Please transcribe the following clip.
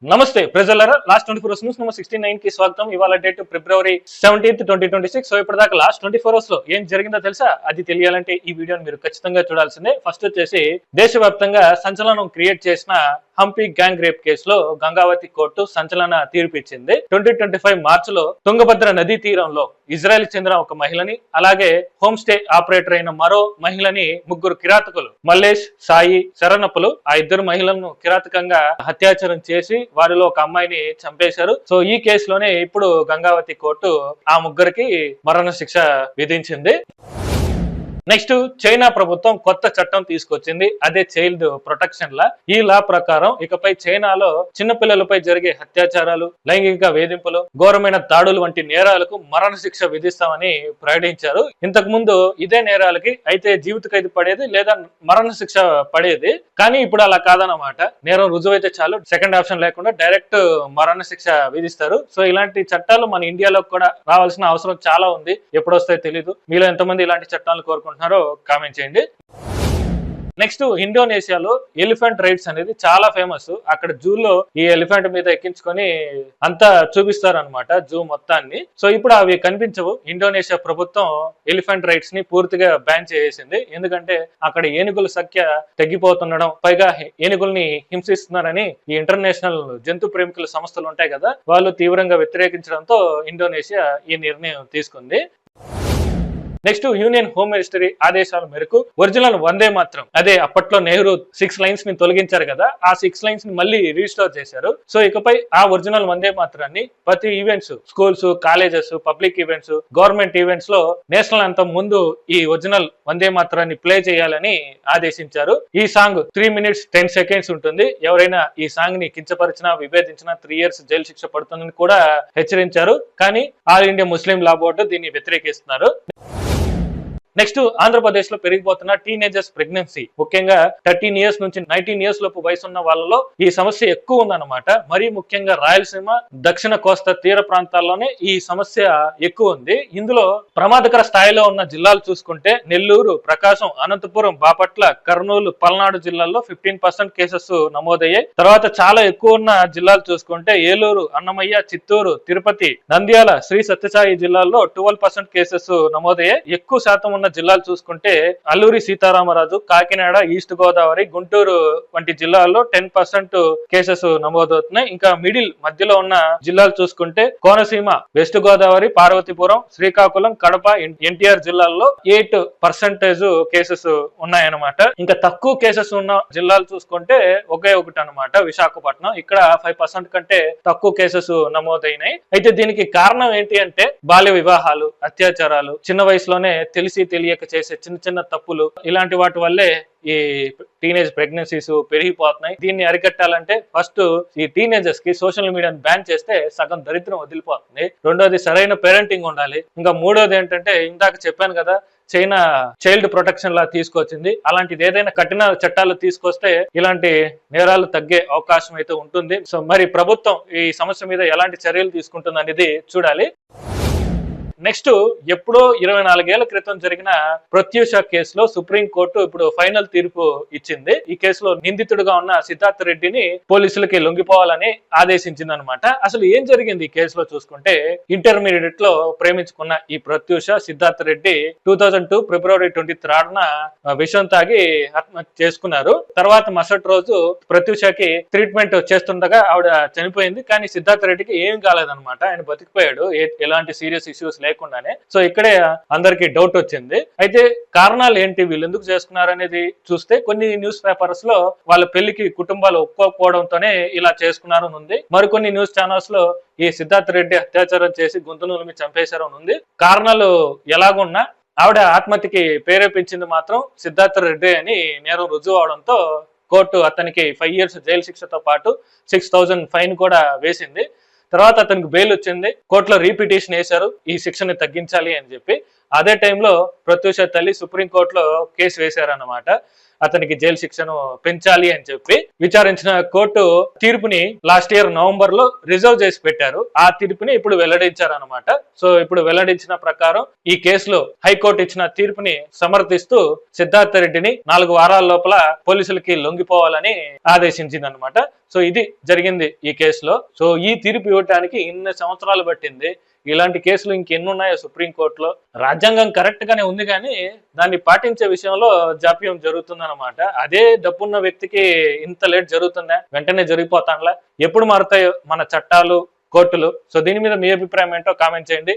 నమస్తే ప్రజలరా, last 24 hours news number 69 కి స్వాగతం. ఇవాళ డేట్ ఫిబ్రవరి 17, 2026. సో ఇప్పటిదాకా లాస్ట్ 24 అవర్స్ లో ఏం జరిగిందో తెలుసా? అది తెలియాలంటే ఈ వీడియోని మీరు ఖచ్చితంగా చూడాల్సిందే. ఫస్ట్ వచ్చేసి దేశవ్యాప్తంగా సంచలనం క్రియేట్ చేసిన హంపి గ్యాంగ్ రేప్ కేసులో గంగావతి కోర్టు సంచలన తీర్పు ఇచ్చింది. 2025 మార్చిలో తుంగభద్ర నదీ తీరంలో ఇజ్రాయెల్ చెందిన ఒక మహిళని, అలాగే హోమ్ స్టే ఆపరేటర్ అయిన మరో మహిళని ముగ్గురు కిరాతకులు మల్లేష్, సాయి, శరణప్పులు ఆ ఇద్దరు మహిళలను కిరాతకంగా హత్యాచారం చేసి వారిలో ఒక అమ్మాయిని చంపేశారు. సో ఈ కేసులోనే ఇప్పుడు గంగావతి కోర్టు ఆ ముగ్గురికి మరణ శిక్ష విధించింది. నెక్స్ట్, చైనా ప్రభుత్వం కొత్త చట్టం తీసుకొచ్చింది. అదే చైల్డ్ ప్రొటెక్షన్ లా. ఈ లా ప్రకారం ఇకపై చైనాలో చిన్నపిల్లలపై జరిగే అత్యాచారాలు, లైంగిక వేధింపులు, ఘోరమైన దాడులు వంటి నేరాలకు మరణ శిక్ష విధిస్తామని ప్రకటించారు. ఇంతకు ముందు ఇదే నేరాలకి అయితే జీవిత ఖైదు పడేది లేదా మరణ శిక్ష పడేది. కానీ ఇప్పుడు అలా కాదన్నమాట. నేరం రుజువైతే చాలు, సెకండ్ ఆప్షన్ లేకుండా డైరెక్ట్ మరణ శిక్ష విధిస్తారు. సో ఇలాంటి చట్టాలు మన ఇండియాలో కూడా రావాల్సిన అవసరం చాలా ఉంది. ఎప్పుడు వస్తాయో తెలీదు. మీలో ఎంతమంది ఇలాంటి చట్టాలు కోరుకుంటున్నారు కామెంట్ చేయండి. నెక్స్ట్, ఇండోనేషియాలో ఎలిఫెంట్ రైడ్స్ అనేది చాలా ఫేమస్. అక్కడ జూలో ఈ ఎలిఫెంట్ మీద ఎక్కించుకొని అంతా చూపిస్తారు అనమాట, జూ మొత్తాన్ని. సో ఇప్పుడు అవి కనిపించవు. ఇండోనేషియా ప్రభుత్వం ఎలిఫెంట్ రైడ్స్ ని పూర్తిగా బ్యాన్ చేసేసింది. ఎందుకంటే అక్కడ ఏనుగుల సంఖ్య తగ్గిపోతుండడం, పైగా ఏనుగుల్ని హింసిస్తున్నారని ఈ ఇంటర్నేషనల్ జంతు ప్రేమికుల సంస్థలు ఉంటాయి కదా, వాళ్ళు తీవ్రంగా వ్యతిరేకించడంతో ఇండోనేషియా ఈ నిర్ణయం తీసుకుంది. నెక్స్ట్, యూనియన్ హోమ్ మినిస్టరీ ఆదేశాల మేరకు ఒరిజినల్ వందే మాత్రం, అదే అప్పట్లో నెహ్రూ 6 లైన్స్ ని తొలగించారు కదా, ఆ 6 లైన్స్ ని మళ్ళీ రీస్టోర్ చేశారు. సో ఇకపై ఆ ఒరిజినల్ వందే మాత్రాన్ని ప్రతి events, schools, colleges, public events, government events లో నేషనల్ అంతం ముందు ఈ ఒరిజినల్ వందే మాత్రాన్ని ప్లే చేయాలని ఆదేశించారు. ఈ సాంగ్ 3 minutes 10 seconds ఉంటుంది. ఎవరైనా ఈ సాంగ్ ని కించపరిచినా, విభేదించినా 3 years జైలు శిక్ష పడుతుందని కూడా హెచ్చరించారు. కానీ ఆల్ ఇండియా ముస్లిం లా బోర్డు దీన్ని వ్యతిరేకిస్తున్నారు. నెక్స్ట్, ఆంధ్రప్రదేశ్ లో పెరిగిపోతున్న టీనేజర్స్ ప్రెగ్నెన్సీ, ముఖ్యంగా 13 years నుంచి 19 years లోపు వయసున్న వాళ్ళలో ఈ సమస్య ఎక్కువ ఉందన్నమాట. మరీ ముఖ్యంగా రాయలసీమ, దక్షిణ కోస్తా తీర ప్రాంతాల్లోనే ఈ సమస్య ఎక్కువ ఉంది. ఇందులో ప్రమాదకర స్థాయిలో ఉన్న జిల్లాలు చూసుకుంటే నెల్లూరు, ప్రకాశం, అనంతపురం, బాపట్ల, కర్నూలు, పల్నాడు జిల్లాల్లో 15% కేసెస్ నమోదయ్యాయి. తర్వాత చాలా ఎక్కువ ఉన్న జిల్లాలు చూసుకుంటే ఏలూరు, అన్నమయ్య, చిత్తూరు, తిరుపతి, నంద్యాల, శ్రీ సత్యసాయి జిల్లాల్లో 12% కేసెస్ నమోదయ్యాయి. ఎక్కువ శాతం ఉన్న జిల్లాలు చూసుకుంటే అల్లూరి సీతారామరాజు, కాకినాడ, ఈస్ట్ గోదావరి, గుంటూరు వంటి జిల్లాల్లో 10% కేసెస్ నమోదవుతున్నాయి. ఇంకా మిడిల్ మధ్యలో ఉన్న జిల్లాలు చూసుకుంటే కోనసీమ, వెస్ట్ గోదావరి, పార్వతీపురం, శ్రీకాకుళం, కడప, ఎన్టీఆర్ జిల్లాల్లో 8% కేసెస్ ఉన్నాయన్నమాట. ఇంకా తక్కువ కేసెస్ ఉన్న జిల్లాలు చూసుకుంటే ఒకే ఒకటి అనమాట, విశాఖపట్నం. ఇక్కడ 5% కంటే తక్కువ కేసెస్ నమోదైనాయి. అయితే దీనికి కారణం ఏంటి అంటే బాల్య వివాహాలు, అత్యాచారాలు, చిన్న వయసులోనే తెలిసి తెలియక చేసే చిన్న చిన్న తప్పులు, ఇలాంటి వాటి వల్లే ఈ టీనేజ్ ప్రెగ్నెన్సీస్ పెరిగిపోతున్నాయి. దీన్ని అరికట్టాలంటే ఫస్ట్ ఈ టీనేజర్స్ కి సోషల్ మీడియాని బ్యాన్ చేస్తే సగం దరిద్రం వదిలిపోతుంది. రెండోది సరైన పేరెంటింగ్ ఉండాలి. ఇంకా మూడోది ఏంటంటే ఇందాక చెప్పాను కదా, చైనా చైల్డ్ ప్రొటెక్షన్ లా తీసుకొచ్చింది. అలాంటిది ఏదైనా కఠిన చట్టాలు తీసుకొస్తే ఇలాంటి నేరాలు తగ్గే అవకాశం అయితే ఉంటుంది. సో మరి ప్రభుత్వం ఈ సమస్య మీద ఎలాంటి చర్యలు తీసుకుంటుంది అనేది చూడాలి. నెక్స్ట్, ఎప్పుడో 24 ఏళ్ల క్రితం జరిగిన ప్రత్యూష కేసులో సుప్రీంకోర్టు ఇప్పుడు ఫైనల్ తీర్పు ఇచ్చింది. ఈ కేసులో నిందితుడుగా ఉన్న సిద్ధార్థ్ రెడ్డిని పోలీసులకి లొంగిపోవాలని ఆదేశించింది అనమాట. అసలు ఏం జరిగింది ఈ కేసులో చూసుకుంటే, ఇంటర్మీడియట్ లో ప్రేమించుకున్న ఈ ప్రత్యూష, సిద్ధార్థ్ రెడ్డి 2002 ఫిబ్రవరి 23న విషం తాగి ఆత్మహత్య చేసుకున్నారు. తర్వాత మరుసటి రోజు ప్రత్యూషకి ట్రీట్మెంట్ చేస్తుండగా ఆవిడ చనిపోయింది. కానీ సిద్ధార్థ్ రెడ్డికి ఏం కాలేదన్నమాట, ఆయన బతికిపోయాడు ఎలాంటి సీరియస్ ఇష్యూస్ లేకుండానే. సో ఇక్కడే అందరికి డౌట్ వచ్చింది. అయితే కారణాలు ఏంటి, వీళ్ళు ఎందుకు చేసుకున్నారు అనేది చూస్తే కొన్ని న్యూస్ పేపర్స్ లో వాళ్ళ పెళ్లికి కుటుంబాలు ఒప్పుకోకపోవడంతోనే ఇలా చేసుకున్నారని ఉంది. మరికొన్ని న్యూస్ ఛానల్స్ లో ఈ సిద్ధార్థ్ రెడ్డి అత్యాచారం చేసి గొంతు నులిమి చంపేశారని ఉంది. కారణాలు ఎలాగున్నా ఆవిడ ఆత్మహత్యకి ప్రేరేపించింది మాత్రం సిద్ధార్థ్ రెడ్డి అని నేరం రుజువు అవడంతో కోర్టు అతనికి 5 years జైలు శిక్షతో పాటు 6,000 ఫైన్ కూడా వేసింది. తర్వాత అతనికి బెయిల్ వచ్చింది. కోర్టులో రీపిటిషన్ వేశారు ఈ శిక్షని తగ్గించాలి అని చెప్పి. అదే టైంలో ప్రత్యూష తల్లి సుప్రీంకోర్టులో కేసు వేశారన్నమాట. అతనికి జైలు శిక్షను పెంచాలి అని చెప్పి విచారించిన కోర్టు తీర్పుని లాస్ట్ ఇయర్ నవంబర్ లో రిజర్వ్ చేసి పెట్టారు. ఆ తీర్పుని ఇప్పుడు వెల్లడించారన్నమాట. సో ఇప్పుడు వెల్లడించిన ప్రకారం ఈ కేసులో హైకోర్టు ఇచ్చిన తీర్పుని సమర్థిస్తూ సిద్ధార్థ రెడ్డిని 4 వారాల లోపల పోలీసులకి లొంగిపోవాలని ఆదేశించింది అనమాట. సో ఇది జరిగింది ఈ కేసులో. సో ఈ తీర్పు ఇవ్వడానికి ఇన్ని సంవత్సరాలు పట్టింది. ఇలాంటి కేసులు ఇంకెన్ని ఉన్నాయో సుప్రీంకోర్టులో. రాజ్యాంగం కరెక్ట్ గానే ఉంది కానీ దాన్ని పాటించే విషయంలో జాప్యం జరుగుతుందన్నమాట. అదే డబ్బున్న వ్యక్తికి ఇంత లేట్ జరుగుతుందా? వెంటనే జరిగిపోతాంలా? ఎప్పుడు మారుతాయో మన చట్టాలు, కోర్టులు? సో దీని మీద మీ అభిప్రాయం ఏంటో కామెంట్ చేయండి.